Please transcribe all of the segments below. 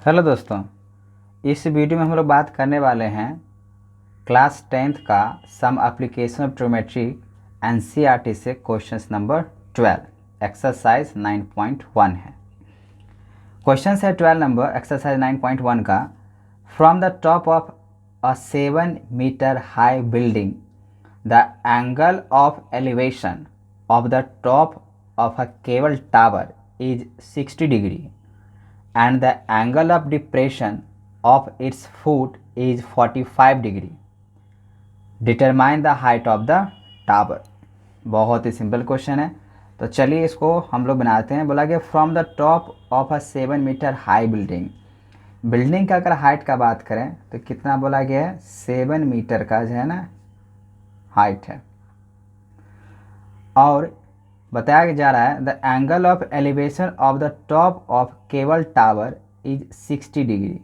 Hello दोस्तों, इस video में हम लोग बात करने वाले हैं क्लास 10th का some application of trigonometry NCERT से क्वेश्चंस नंबर 12 एक्सरसाइज 9.1 है। क्वेश्चन है 12 नंबर एक्सरसाइज 9.1 का। From the top of a 7 metre high building the angle of elevation of the top of a cable tower is 60 degree and the angle of depression of its foot is 45 degree. Determine the height of the tower. बहुत ही simple question है, तो चलिए इसको हम लोग बनाते हैं। बोला कि from the top of a 7 metre high building. Building का अगर हाइट का बात करें तो कितना बोला गया है, 7 मीटर का जो है ना हाइट है। और बताया जा रहा है the angle of elevation of the top of cable tower is 60 degree.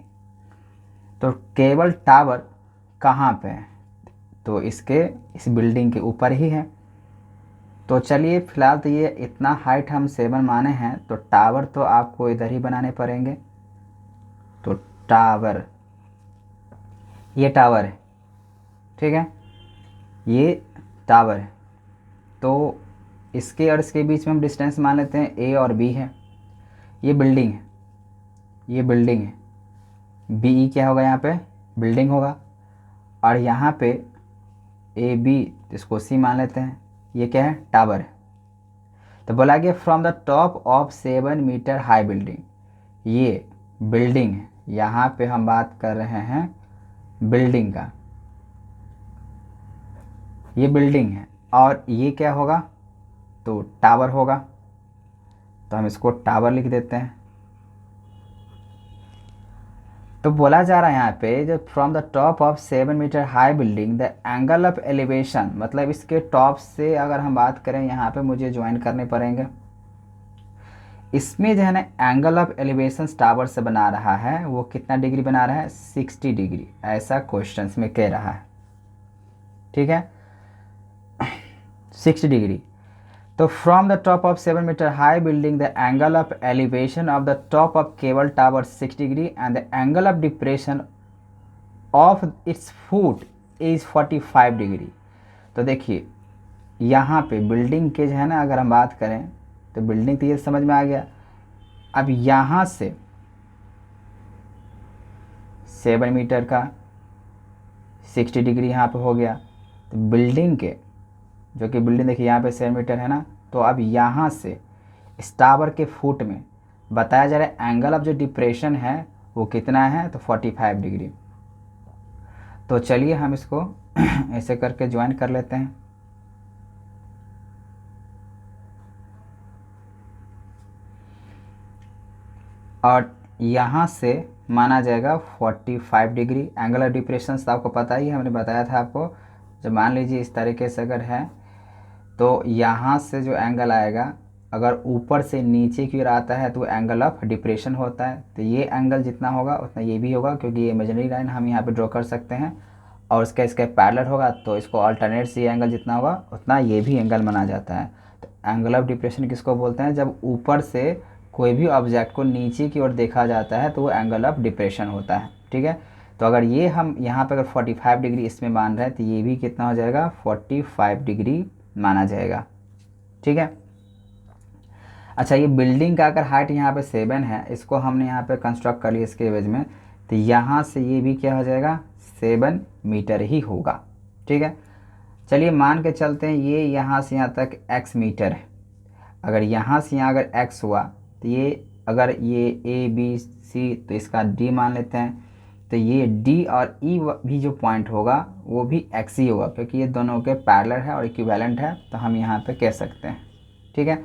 तो केबल टावर कहाँ पे है, तो इस बिल्डिंग के ऊपर ही है। तो चलिए फिलहाल तो ये इतना हाइट हम 7 माने हैं, तो टावर तो आपको इधर ही बनाने पड़ेंगे। तो टावर, ये टावर है, ठीक है, ये टावर है। तो इसके और इसके बीच में हम डिस्टेंस मान लेते हैं ए और बी है। ये बिल्डिंग है, ये बिल्डिंग है। बी ई क्या होगा, यहाँ पे बिल्डिंग होगा। और यहाँ पे ए बी, इसको सी मान लेते हैं। ये क्या है, टावर है। तो बोला गया from the top of 7 metre high building, ये बिल्डिंग है। यहाँ पे हम बात कर रहे हैं बिल्डिंग का, ये बिल्डिंग है। और ये क्या होगा, तो टावर होगा। तो हम इसको टावर लिख देते हैं। तो बोला जा रहा है यहाँ पे जो from the top of 7 metre high building the angle of elevation, मतलब इसके टॉप से अगर हम बात करें यहाँ पे मुझे ज्वाइन करने पड़ेंगे। इसमें जो है ना एंगल ऑफ एलिवेशन टावर से बना रहा है, वो कितना डिग्री बना रहा है, 60 डिग्री, ऐसा क्वेश्चन में कह रहा है। ठीक है, 60 डिग्री। तो from the top of 7 metre high building the angle of elevation of the top of cable tower 60 degree and the angle of depression of its foot is 45 degree. तो देखिए यहाँ पे बिल्डिंग के जो है ना अगर हम बात करें तो बिल्डिंग तो ये समझ में आ गया। अब यहाँ से 7 मीटर का 60 डिग्री यहाँ पे हो गया। तो बिल्डिंग के, जो कि बिल्डिंग देखिए यहाँ पे 7 मीटर है ना, तो अब यहाँ से इस टावर के फुट में बताया जा रहा है एंगल ऑफ जो डिप्रेशन है वो कितना है, तो 45 डिग्री। तो चलिए हम इसको ऐसे करके ज्वाइन कर लेते हैं। और यहाँ से माना जाएगा 45 डिग्री। एंगल ऑफ डिप्रेशन तो आपको पता ही है, हमने बताया था आपको। जब मान लीजिए इस तरीके से अगर है तो यहाँ से जो एंगल आएगा, अगर ऊपर से नीचे की ओर आता है तो एंगल ऑफ डिप्रेशन होता है। तो ये एंगल जितना होगा उतना ये भी होगा, क्योंकि ये इमेजिनरी लाइन हम यहाँ पे ड्रॉ कर सकते हैं। और इसका पैरेलल होगा, तो इसको अल्टरनेट से ये एंगल जितना होगा उतना ये भी एंगल माना जाता है। तो एंगल ऑफ डिप्रेशन किसको बोलते हैं, जब ऊपर से कोई भी ऑब्जेक्ट को नीचे की ओर देखा जाता है तो वो एंगल ऑफ डिप्रेशन होता है। ठीक है, तो अगर ये हम यहाँ पर अगर 45 डिग्री इसमें मान रहे हैं तो ये भी कितना हो जाएगा, 45 डिग्री माना जाएगा। ठीक है, अच्छा ये बिल्डिंग का अगर हाइट यहाँ पे 7 है, इसको हमने यहाँ पे कंस्ट्रक्ट कर लिया इसके एवज में, तो यहाँ से ये भी क्या हो जाएगा, 7 मीटर ही होगा। ठीक है, चलिए मान के चलते हैं ये यहाँ से यहाँ तक x मीटर है। अगर यहाँ से यहाँ अगर x हुआ तो ये अगर ये a b c, तो इसका d मान लेते हैं। तो ये d और e भी जो पॉइंट होगा वो भी x ही होगा, क्योंकि ये दोनों के पैरेलल है और इक्विवेलेंट है, तो हम यहाँ पे कह सकते हैं। ठीक है,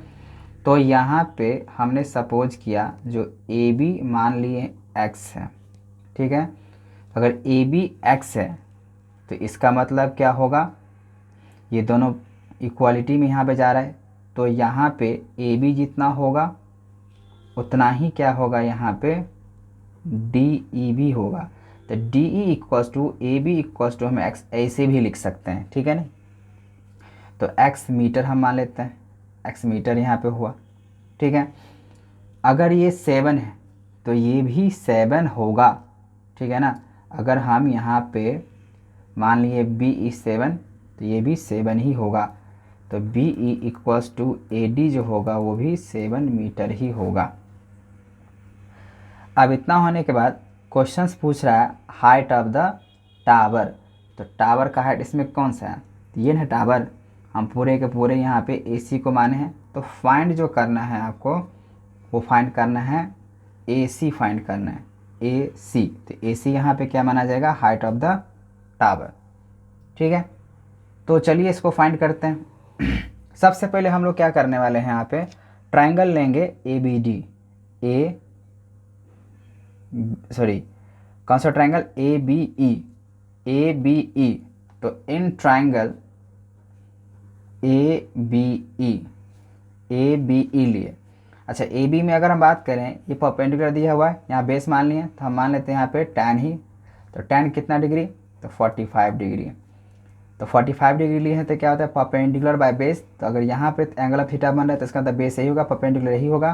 तो यहाँ पे हमने सपोज किया जो ए बी मान लिए x है। ठीक है, अगर ए बी x है तो इसका मतलब क्या होगा, ये दोनों इक्वालिटी में यहाँ पे जा रहा है, तो यहाँ पे ए बी जितना होगा उतना ही क्या होगा, यहाँ पे डी ई भी होगा। तो D E equals to A B equals to हम x ऐसे भी लिख सकते हैं। ठीक है ना, तो x मीटर हम मान लेते हैं, x मीटर यहाँ पे हुआ। ठीक है, अगर ये 7 है तो ये भी 7 होगा, ठीक है ना। अगर हम यहाँ पे मान लिए बी ई 7 तो ये भी 7 ही होगा, तो B E equals to A D जो होगा वो भी 7 मीटर ही होगा। अब इतना होने के बाद क्वेश्चंस पूछ रहा है हाइट ऑफ द टावर, तो टावर का हाइट इसमें कौन सा है, तो ये ना टावर, हम पूरे के पूरे यहाँ पे AC को माने हैं, तो फाइंड जो करना है आपको वो फाइंड करना है AC, फाइंड करना है AC, तो AC यहाँ पे क्या माना जाएगा, हाइट ऑफ द टावर, ठीक है। तो चलिए इसको फाइंड करते हैं। सबसे पहले हम लोग क्या करने वाले हैं, यहाँ पे ट्राइंगल लेंगे ABD, कौन सा ट्राइंगल, ABE, तो इन ट्राइंगल ABE लिए। अच्छा AB में अगर हम बात करें, ये परपेंडिकुलर दिया हुआ है, यहाँ बेस मान लिए, तो हम मान लेते हैं यहाँ पे tan ही, तो tan कितना डिग्री, तो 45 डिग्री, तो 45 डिग्री लिए हैं, तो क्या होता है परपेंडिकुलर बाय बेस, तो अगर यहाँ पे एंगल ऑफ थीटा बन रहा है तो इसका मतलब बेस यही होगा, परपेंडिकुलर यही होगा,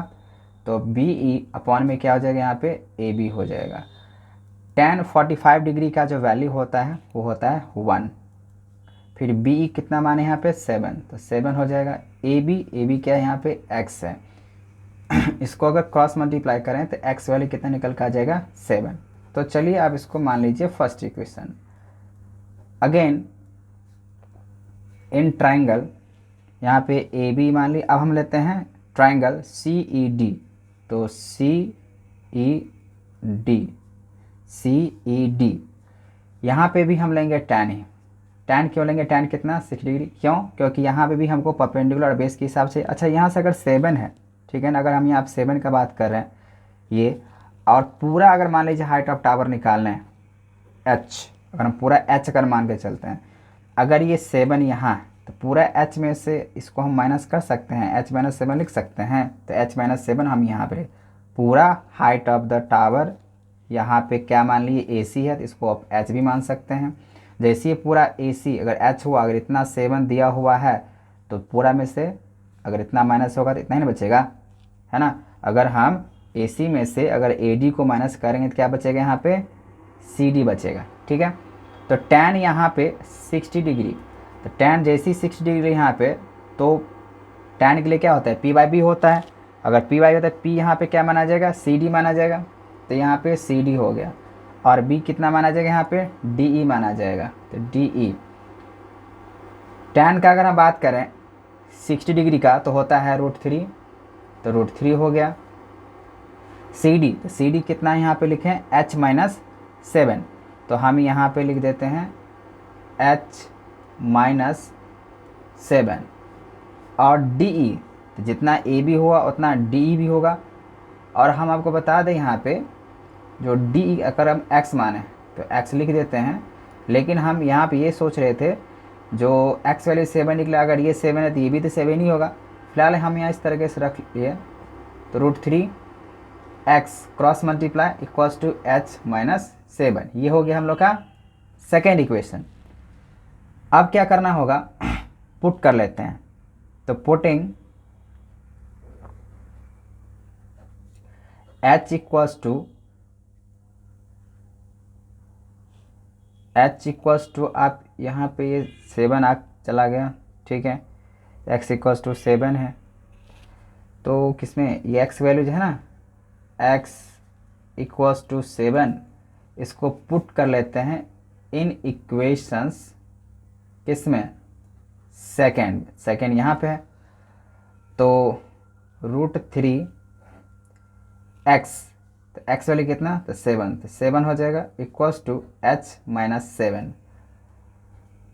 तो BE अपॉन में क्या हो जाएगा, यहाँ पे AB हो जाएगा। tan 45 डिग्री का जो वैल्यू होता है वो होता है 1, फिर BE कितना माने यहाँ पे 7, तो 7 हो जाएगा। AB क्या है यहाँ पे x है, इसको अगर क्रॉस मल्टीप्लाई करें तो x वैल्यू कितना निकल कर आ जाएगा 7। तो चलिए आप इसको मान लीजिए first equation. Again in triangle, यहाँ पे AB मान ली, अब हम लेते हैं ट्राइंगल CED, तो CED यहाँ पे भी हम लेंगे tan ही, tan क्यों लेंगे, tan कितना 6 डिग्री, क्यों, क्योंकि यहाँ पे भी हमको परपेंडिकुलर और बेस के हिसाब से। अच्छा यहाँ से अगर 7 है, ठीक है ना, अगर हम यहाँ 7 का बात कर रहे हैं ये, और पूरा अगर मान लीजिए हाइट ऑफ टावर निकालना है H, अगर हम पूरा H अगर मान के चलते हैं, अगर ये 7 यहाँ है तो पूरा H में से इसको हम माइनस कर सकते हैं, H - 7 लिख सकते हैं, तो H - 7 हम यहाँ पे पूरा हाइट ऑफ द टावर यहाँ पे क्या मान लिए AC है, तो इसको आप H भी मान सकते हैं। जैसे ये पूरा AC अगर H हुआ, अगर इतना 7 दिया हुआ है तो पूरा में से अगर इतना माइनस होगा तो इतना ही ना बचेगा, है ना। अगर हम AC में से अगर AD को माइनस करेंगे तो क्या बचेगा, यहाँ पे CD बचेगा, ठीक है। तो tan यहाँ पे 60 डिग्री, तो tan जैसी 60 डिग्री यहाँ पे, तो tan के लिए क्या होता है P/B होता है, अगर P/B होता है P यहाँ पे क्या माना जाएगा, CD माना जाएगा, तो यहाँ पे CD हो गया, और B कितना माना जाएगा, यहाँ पे DE माना जाएगा, तो DE। tan का अगर हम बात करें 60 डिग्री का तो होता है √3, तो √3 हो गया। CD, तो CD कितना यहाँ पे लिखें, H - 7, तो हम यहाँ पे लिख देते हैं H - 7, और DE, तो जितना AB हुआ उतना DE भी होगा। और हम आपको बता दें यहाँ पे जो DE अगर हम x माने तो x लिख देते हैं, लेकिन हम यहाँ पे ये सोच रहे थे जो x वैल्यू 7 निकला, अगर ये 7 है तो ये भी तो 7 ही होगा। फिलहाल हम यहाँ इस तरीके से रख लिए, तो √3x cross multiply equals to H - 7, ये हो गया हम लोग का सेकेंड इक्वेशन। अब क्या करना होगा, पुट कर लेते हैं, तो पुटिंग H इक्वल्स टू आप यहाँ पे ये 7 आ चला गया, ठीक है, x इक्वल्स टू 7 है, तो किसमें ये x वैल्यू जो है ना, x इक्वल्स टू 7, इसको पुट कर लेते हैं इन इक्वेशंस, किसमें, सेकेंड यहाँ पे है, तो √3x, तो x वैल्यू कितना, तो 7, तो 7 हो जाएगा इक्वल्स टू H - 7।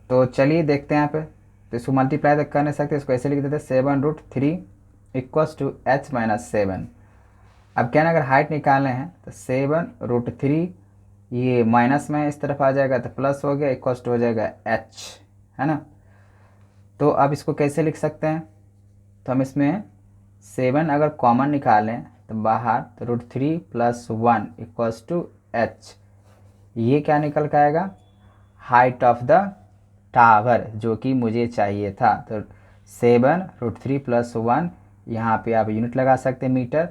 तो चलिए देखते हैं यहाँ पे, तो इसको मल्टीप्लाई तक कर नहीं सकते, इसको ऐसे लिख देते हैं 7√3 इक्वल्स टू H - 7। अब क्या ना, अगर हाइट निकालने हैं तो 7√3, ये माइनस में इस तरफ आ जाएगा तो प्लस हो गया, इक्वल्स टू हो जाएगा H, है ना। तो अब इसको कैसे लिख सकते हैं, तो हम इसमें 7 अगर कॉमन निकालें तो बाहर, तो √3 + 1 इक्वल्स टू H, ये क्या निकल कर आएगा, हाइट ऑफ द टावर, जो कि मुझे चाहिए था। तो 7 √3 + 1, यहाँ पे आप यूनिट लगा सकते हैं मीटर,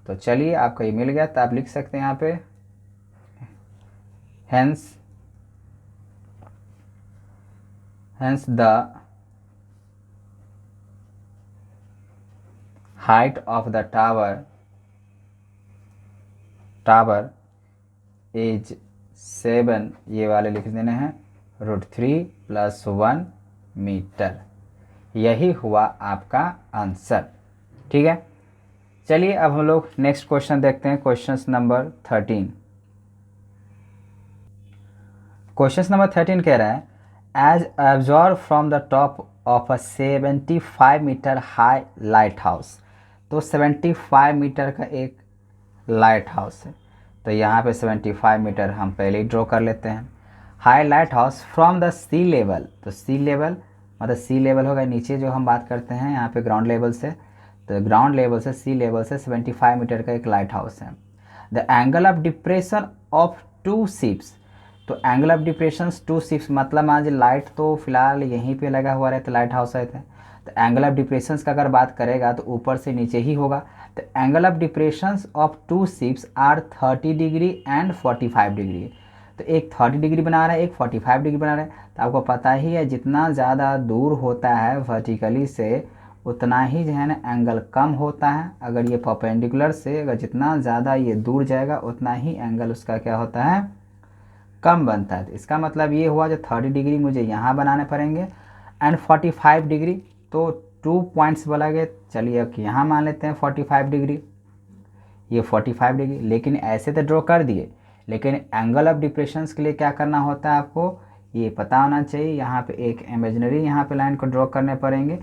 तो चलिए आपका ये मिल गया, तो आप लिख सकते हैं यहाँ पे hence the height of the tower is 7, ये वाले लिख देने हैं √3 + 1 मीटर। यही हुआ आपका आंसर। ठीक है, चलिए अब हम लोग नेक्स्ट क्वेश्चन देखते हैं, क्वेश्चन नंबर 13। क्वेश्चन नंबर 13 कह रहा है as observe from the top of a 75 metre high lighthouse. तो 75 मीटर का एक लाइट हाउस है, तो यहाँ पे 75 मीटर हम पहले ही ड्रॉ कर लेते हैं। High lighthouse from the sea level, तो सी लेवल मतलब सी लेवल होगा नीचे जो हम बात करते हैं यहाँ पे ग्राउंड लेवल से, तो ग्राउंड लेवल से सी लेवल से 75 मीटर का एक लाइट हाउस है। The angle of depression of 2 ships, तो एंगल ऑफ डिप्रेशन 2 शिप्स मतलब आज लाइट तो फिलहाल यहीं पे लगा हुआ रहता, लाइट हाउस रहता है, तो एंगल ऑफ डिप्रेशन का अगर बात करेगा तो ऊपर से नीचे ही होगा। तो angle of depression of 2 ships are 30 degree and 45 degree. तो एक 30 डिग्री बना रहा है, एक 45 डिग्री बना रहा है। तो आपको पता ही है जितना ज़्यादा दूर होता है वर्टिकली से उतना ही जो है ना एंगल कम होता है। अगर ये परपेंडिकुलर से अगर जितना ज़्यादा ये दूर जाएगा उतना ही एंगल उसका क्या होता है, कम बनता है। तो इसका मतलब ये हुआ जो 30 डिग्री मुझे यहाँ बनाने पड़ेंगे एंड 45 डिग्री, तो 2 पॉइंट्स बोला गया। चलिए अब यहाँ मान लेते हैं 45 डिग्री, ये 45 डिग्री, लेकिन ऐसे तो ड्रॉ कर दिए, लेकिन एंगल ऑफ डिप्रेशंस के लिए क्या करना होता है आपको ये पता होना चाहिए। यहाँ पे एक इमेजिनरी यहाँ पे लाइन को ड्रॉ करने पड़ेंगे।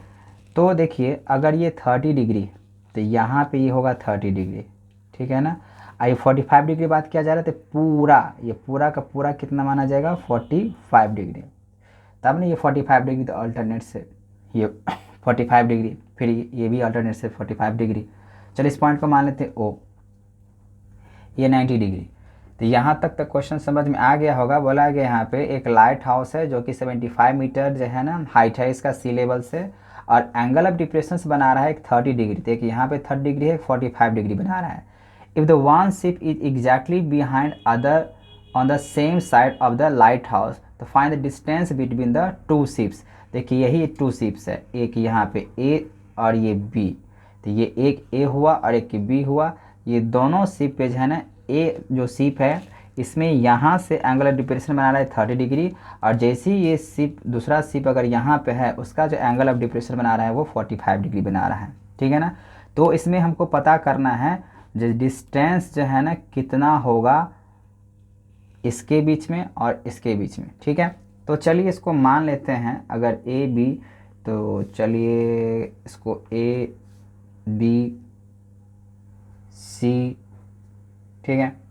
तो देखिए अगर ये 30 डिग्री तो यहाँ पे ये होगा 30 डिग्री, ठीक है ना। आई 45 डिग्री बात किया जा रहा है, तो पूरा ये पूरा का पूरा कितना माना जाएगा 45 डिग्री। तब ना ये 45 डिग्री तो अल्टरनेट से ये 45 डिग्री, फिर ये भी अल्टरनेट से 45 डिग्री। चलिए इस पॉइंट को मान लेते हैं ओ, ये 90 डिग्री। तो यहाँ तक क्वेश्चन समझ में आ गया होगा। बोला गया यहाँ पे एक लाइट हाउस है जो कि 75 मीटर जो है ना हाइट है इसका सी लेवल से, और एंगल ऑफ डिप्रेशन बना रहा है एक 30 डिग्री। तो एक यहाँ पे 30 डिग्री है, 45 डिग्री बना रहा है। If the one ship is exactly behind other on the same side of the lighthouse, तो find the distance between the 2 ships. देखिए यही 2 शिप्स है, एक यहाँ पे ए और ये बी। तो ये एक ए हुआ और एक बी हुआ। ये दोनों शिप पे जो है ना ए जो शिप है इसमें यहाँ से एंगल ऑफ डिप्रेशन बना रहा है 30 डिग्री, और जैसे ही ये शिप दूसरा शिप अगर यहाँ पे है उसका जो एंगल ऑफ डिप्रेशन बना रहा है वो 45 डिग्री बना रहा है, ठीक है ना। तो इसमें हमको पता करना है जो डिस्टेंस जो है ना कितना होगा इसके बीच में और इसके बीच में, ठीक है। तो चलिए इसको मान लेते हैं अगर ए बी, तो चलिए इसको ए बी सी, ठीक है।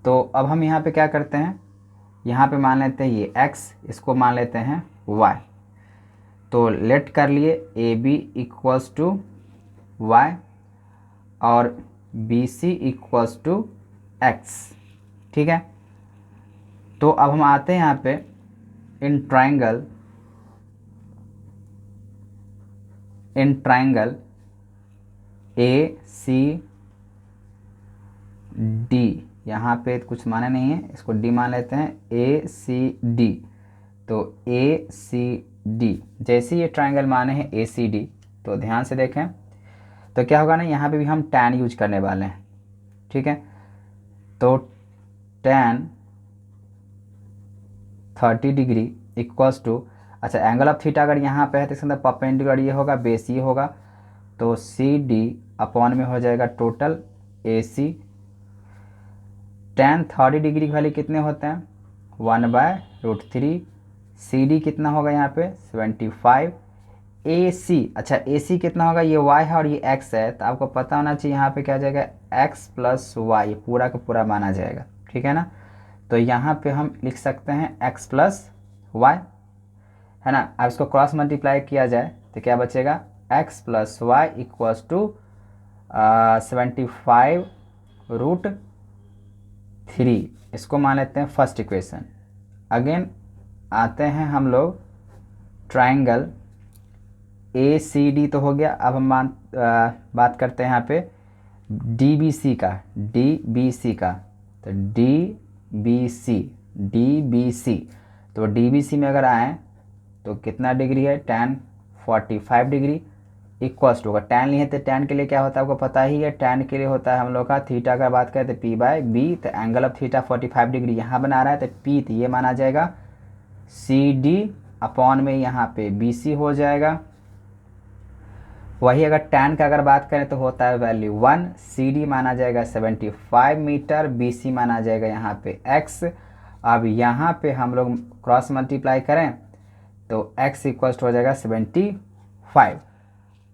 तो अब हम यहाँ पे क्या करते हैं, यहाँ पे मान लेते हैं ये x, इसको मान लेते हैं y। तो लेट कर लिए A B equals to Y और B C equals to X, ठीक है। तो अब हम आते हैं यहाँ पे in triangle A C D, यहाँ पे कुछ माने नहीं है, इसको डी मान लेते हैं ए सी डी। तो ए सी डी जैसे ये ट्राइंगल माने हैं ए सी डी, तो ध्यान से देखें तो क्या होगा ना, यहाँ पे भी हम tan यूज करने वाले हैं, ठीक है। तो tan 30 डिग्री इक्वल्स टू, अच्छा एंगल ऑफ थीटा अगर यहाँ पे है तो इसके अंदर परपेंडिकुलर ये होगा, बेस ये होगा, तो सी डी अपॉन में हो जाएगा total A C. tan 30 degree की वैल्यू कितने होते हैं 1/√3। सी डी कितना होगा यहाँ पे 75। ए सी, अच्छा ए सी कितना होगा, ये y है और ये x है, तो आपको पता होना चाहिए यहाँ पे क्या जाएगा x + y, पूरा का पूरा माना जाएगा, ठीक है ना। तो यहाँ पे हम लिख सकते हैं x + y, है ना। अब इसको क्रॉस मल्टीप्लाई किया जाए तो क्या बचेगा x + y इक्वल्स टू 75√3। इसको मान लेते हैं फर्स्ट इक्वेशन। अगेन आते हैं हम लोग ट्राइंगल ए सी डी, तो हो गया। अब हम बात करते हैं यहाँ पे DBC का, DBC का, तो DBC, तो DBC में अगर आए तो कितना डिग्री है, tan 45 डिग्री इक्वल्स टू, अगर tan लिए तो tan के लिए क्या होता है आपको पता ही है, tan के लिए होता है हम लोग का थीटा का बात करें तो P/B, तो एंगल ऑफ थीटा 45 डिग्री यहाँ बना रहा है तो P, तो ये माना जाएगा CD अपॉन में यहाँ पे BC हो जाएगा। वही अगर tan का अगर बात करें तो होता है वैल्यू 1, CD माना जाएगा 75 मीटर, BC माना जाएगा यहाँ पे x। अब यहाँ पे हम लोग क्रॉस मल्टीप्लाई करें तो x इक्वल्स हो जाएगा 75।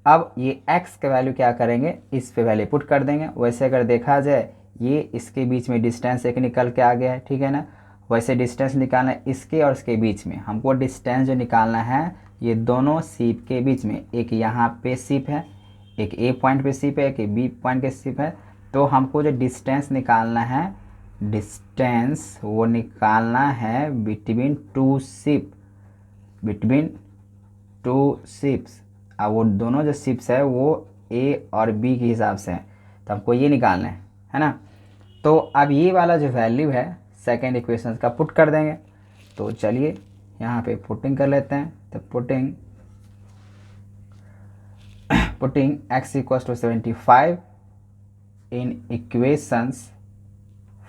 अब ये x का वैल्यू क्या करेंगे, इस पे वैल्यू पुट कर देंगे। वैसे अगर देखा जाए ये इसके बीच में डिस्टेंस एक निकल के आ गया है, ठीक है ना। वैसे डिस्टेंस निकालना है इसके और इसके बीच में, हमको डिस्टेंस जो निकालना है ये दोनों सीप के बीच में, एक यहाँ पे सीप है, एक A पॉइंट पे सीप है, एक B पॉइंट पे सीप है। तो हमको जो डिस्टेंस निकालना है, डिस्टेंस वो निकालना है बिटवीन टू शिप्स। अब वो दोनों जो शिप्स है वो A और B के हिसाब से है, तो हमको ये निकालना है ना। तो अब ये वाला जो वैल्यू है सेकेंड इक्वेशन का पुट कर देंगे। तो चलिए यहाँ पे पुटिंग कर लेते हैं। तो putting x equals to 75 in equations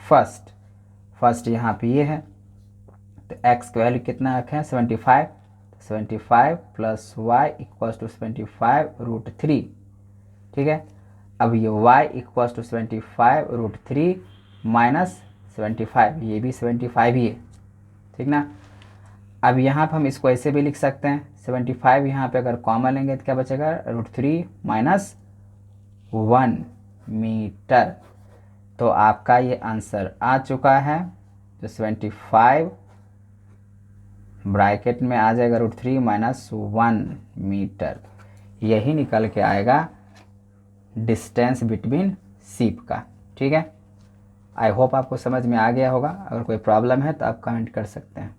first यहाँ पे ये है, तो x का वैल्यू कितना रखें 75 प्लस y इक्वल्स टू 75√3, ठीक है। अब ये y इक्वल्स टू 75√3 माइनस 75, ये भी 75 ही है, ठीक ना। अब यहाँ पर हम इसको ऐसे भी लिख सकते हैं, 75 यहाँ पे अगर कॉमन लेंगे तो क्या बचेगा, √3 माइनस 1 मीटर। तो आपका ये आंसर आ चुका है। तो 75 ब्रैकेट में आ जाएगा √3 माइनस 1 मीटर, यही निकल के आएगा डिस्टेंस बिटवीन शिप का, ठीक है। आई होप आपको समझ में आ गया होगा। अगर कोई प्रॉब्लम है तो आप कमेंट कर सकते हैं।